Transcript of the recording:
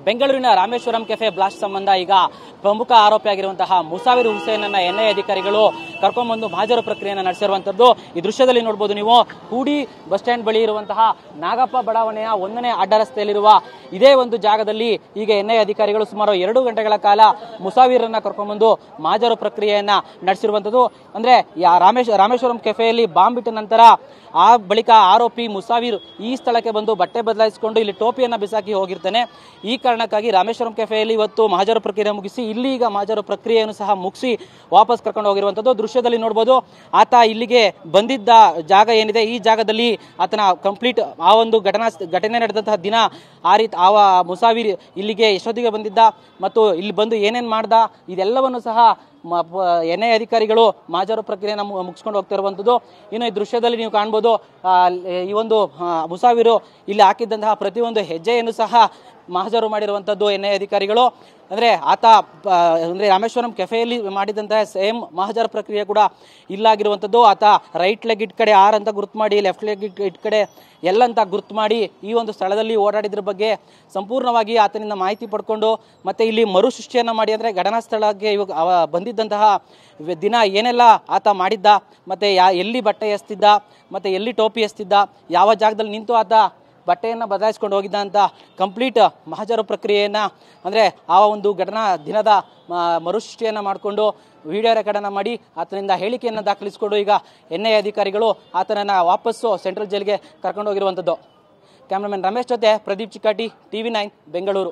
ಬೆಂಗಳೂರಿನ Rameswaram cafe blast ಸಂಬಂಧ ಈಗ ಪ್ರಮುಖ ಆರೋಪಿಯಾಗಿರುವಂತಹ ಮುಸಾವಿರ್ ಹುಸೇನ್ ಅನ್ನ ಎನ್ಐಎ ಅಧಿಕಾರಿಗಳು ಕರ್ಕೊಂಡ್ಬಂದು ಮಹಾಜರು ಪ್ರಕ್ರಿಯೆಯನ್ನು ನಡೆಸಿರುವಂತದ್ದು ಈ ದೃಶ್ಯದಲ್ಲಿ ನೋಡಬಹುದು ನೀವು. ಹೂಡಿ ಬಸ್ ಸ್ಟ್ಯಾಂಡ್ ಬಳಿ ಇರುವಂತಹ ನಾಗಪ್ಪ ಬಡಾವಣೆಯ 1ನೇ ಅಡ್ಡ ರಸ್ತೆಯಲ್ಲಿರುವ ಇದೇ ಒಂದು ಜಾಗದಲ್ಲಿ ಈಗ ಎನ್ಐಎ ಅಧಿಕಾರಿಗಳು ಸುಮಾರು 2 ಗಂಟೆಗಳ ಕಾಲ ಮುಸಾವಿರನ್ನ ಕರ್ಕೊಂಡ್ಬಂದು ಮಹಾಜರು ಪ್ರಕ್ರಿಯೆಯನ್ನ ನಡೆಸಿರುವಂತದ್ದು. ಅಂದ್ರೆ ರಾಮೇಶ್ವರಂ ಕೆಫೆಯಲ್ಲಿ ಬಾಂಬ್ ಬಿಟ್ಟ ನಂತರ ಆ ಬಳಿಕ ಆರೋಪಿ ಮುಸಾವಿರ್ ಈ ಸ್ಥಳಕ್ಕೆ ಬಂದು ಬಟ್ಟೆ ಬದಲಾಯಿಸಿಕೊಂಡು ಇಲ್ಲಿ ಟೋಪಿಯನ್ನ ಬಿಸಾಕಿ ಹೋಗಿರ್ತಾನೆ. ಈ ಕಾರಣಕ್ಕಾಗಿ ರಾಮೇಶ್ವರಂ ಕೆಫೆಯಲ್ಲಿ ಇವತ್ತು ಮಹಾಜರು ಪ್ರಕ್ರಿಯೆ ಮುಗಿಸಿ ಇಲ್ಲಿ ಈಗ ಮಹಾಜರು ಪ್ರಕ್ರಿಯೆಯನ್ನು ಸಹ ಮುಗಿಸಿ ವಾಪಸ್ ಕರ್ಕೊಂಡು ಹೋಗಿರುವಂತದ್ದು ದೃಶ್ಯದಲ್ಲಿ ನೋಡಬಹುದು. ಆತ ಇಲ್ಲಿಗೆ ಬಂದಿದ್ದ ಜಾಗ ಏನಿದೆ ಈ ಜಾಗದಲ್ಲಿ ಆತನ ಕಂಪ್ಲೀಟ್ ಆ ಒಂದು ಘಟನೆ ನಡೆದಂತಹ ದಿನ ಆ ಮುಸಾವಿರ್ ಇಲ್ಲಿಗೆ ಎಷ್ಟೊತ್ತಿಗೆ ಬಂದಿದ್ದ ಮತ್ತು ಇಲ್ಲಿ ಬಂದು ಏನೇನ್ ಮಾಡ್ದ ಇದೆಲ್ಲವನ್ನು ಸಹ ಎನ್ಐಎ ಅಧಿಕಾರಿಗಳು ಮಹಾಜರು ಪ್ರಕ್ರಿಯೆಯನ್ನು ಮುಗಿಸ್ಕೊಂಡು ಹೋಗ್ತಾ ಇರುವಂತದ್ದು. ಇನ್ನು ಈ ದೃಶ್ಯದಲ್ಲಿ ನೀವು ಕಾಣಬಹುದು ಈ ಒಂದು ಮುಸಾವಿರು ಇಲ್ಲಿ ಹಾಕಿದ್ದಂತಹ ಪ್ರತಿಯೊಂದು ಹೆಜ್ಜೆಯನ್ನು ಸಹ ಮಹಾಜರು ಮಾಡಿರುವಂತದ್ದು ಎನ್ಐಎ ಅಧಿಕಾರಿಗಳು. ಅಂದ್ರೆ ಆತ ರಾಮೇಶ್ವರಂ ಕೆಫೆಯಲ್ಲಿ ಮಾಡಿದಂತಹ ಸೇಮ್ ಮಹಾಜರು ಪ್ರಕ್ರಿಯೆ ಕೂಡ ಇಲ್ಲಾಗಿರುವಂತದ್ದು. ಆತ ರೈಟ್ ಲೆಗ್ ಇಟ್ ಕಡೆ R ಅಂತ ಗುರುತು ಮಾಡಿ, ಲೆಫ್ಟ್ ಲೆಗ್ ಇಟ್ ಕಡೆ L ಅಂತ ಗುರುತು ಮಾಡಿ ಈ ಒಂದು ಸ್ಥಳದಲ್ಲಿ ಓಡಾಡಿದ್ರ ಬಗ್ಗೆ ಸಂಪೂರ್ಣವಾಗಿ ಆತನಿಂದ ಮಾಹಿತಿ ಪಡ್ಕೊಂಡು ಮತ್ತೆ ಇಲ್ಲಿ ಮರುಸೃಷ್ಟಿಯನ್ನ ಮಾಡಿ ಅಂದ್ರೆ ಘಟನಾ ಸ್ಥಳಕ್ಕೆ ಇವಾಗ ಬಂದಿದ್ದಂತಹ ದಿನ ಏನೆಲ್ಲ ಆತ ಮಾಡಿದ್ದ, ಮತ್ತೆ ಎಲ್ಲಿ ಬಟ್ಟೆ ಎಸ್ತಿದ್ದ, ಮತ್ತೆ ಎಲ್ಲಿ ಟೋಪಿ ಎಸ್ತಿದ್ದ, ಯಾವ ಜಾಗದಲ್ಲಿ ನಿಂತು ಆತ ಬಟ್ಟೆಯನ್ನು ಬದಲಾಯಿಸ್ಕೊಂಡು ಹೋಗಿದ್ದ ಅಂತ ಕಂಪ್ಲೀಟ್ ಮಹಾಜರು ಪ್ರಕ್ರಿಯೆಯನ್ನು ಅಂದರೆ ಆ ಒಂದು ಘಟನಾ ದಿನದ ಮರುಸೃಷ್ಟಿಯನ್ನು ಮಾಡಿಕೊಂಡು ವಿಡಿಯೋ ರೆಕಾರ್ಡನ್ನು ಮಾಡಿ ಆತನಿಂದ ಹೇಳಿಕೆಯನ್ನು ದಾಖಲಿಸಿಕೊಂಡು ಈಗ ಎನ್ಐಎ ಅಧಿಕಾರಿಗಳು ಆತನನ್ನು ವಾಪಸ್ಸು ಸೆಂಟ್ರಲ್ ಜೈಲಿಗೆ ಕರ್ಕೊಂಡು ಹೋಗಿರುವಂಥದ್ದು. ಕ್ಯಾಮ್ರಾಮನ್ ರಮೇಶ್ ಜೊತೆ ಪ್ರದೀಪ್ ಚಿಕ್ಕಾಟಿ, TV9 ಬೆಂಗಳೂರು.